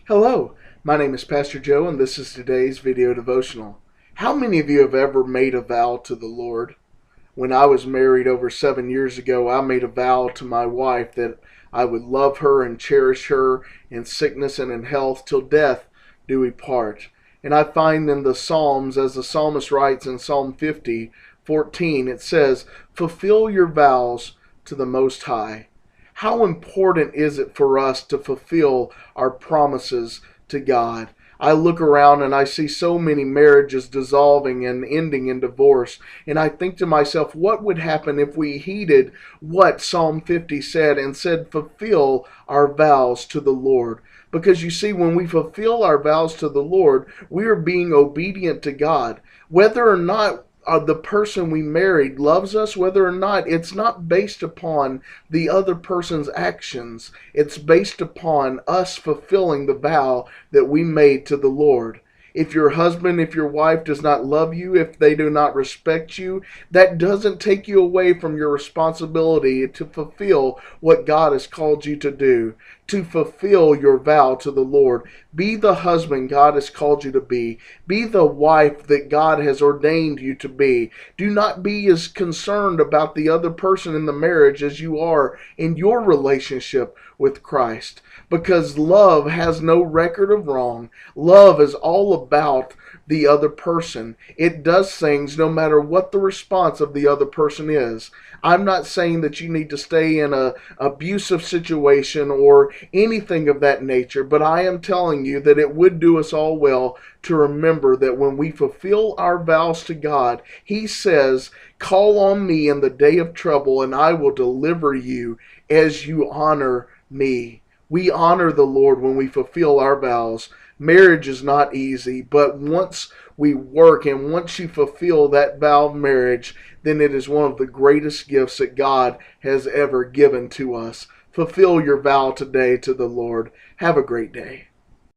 Hello, my name is Pastor Joe and this is today's video devotional. How many of you have ever made a vow to the Lord? When I was married over 7 years ago, I made a vow to my wife that I would love her and cherish her in sickness and in health till death do we part. And I find in the Psalms, as the psalmist writes in Psalm 50:14, it says, "Fulfill your vows to the Most High." How important is it for us to fulfill our promises to God? I look around and I see so many marriages dissolving and ending in divorce. And I think to myself, what would happen if we heeded what Psalm 50 said and said, fulfill our vows to the Lord? Because you see, when we fulfill our vows to the Lord, we are being obedient to God. Whether or not the person we married loves us, whether or not, it's not based upon the other person's actions. It's based upon us fulfilling the vow that we made to the Lord. If your husband, if your wife does not love you, if they do not respect you, that doesn't take you away from your responsibility to fulfill what God has called you to do, to fulfill your vow to the Lord. Be the husband God has called you to be. Be the wife that God has ordained you to be. Do not be as concerned about the other person in the marriage as you are in your relationship with Christ. Because love has no record of wrong. Love is all about the other person. It does things no matter what the response of the other person is. I'm not saying that you need to stay in an abusive situation or anything of that nature, but I am telling you that it would do us all well to remember that when we fulfill our vows to God, He says, "Call on me in the day of trouble, and I will deliver you as you honor me." We honor the Lord when we fulfill our vows. Marriage is not easy, but once we work and once you fulfill that vow of marriage, then it is one of the greatest gifts that God has ever given to us. Fulfill your vow today to the Lord. Have a great day.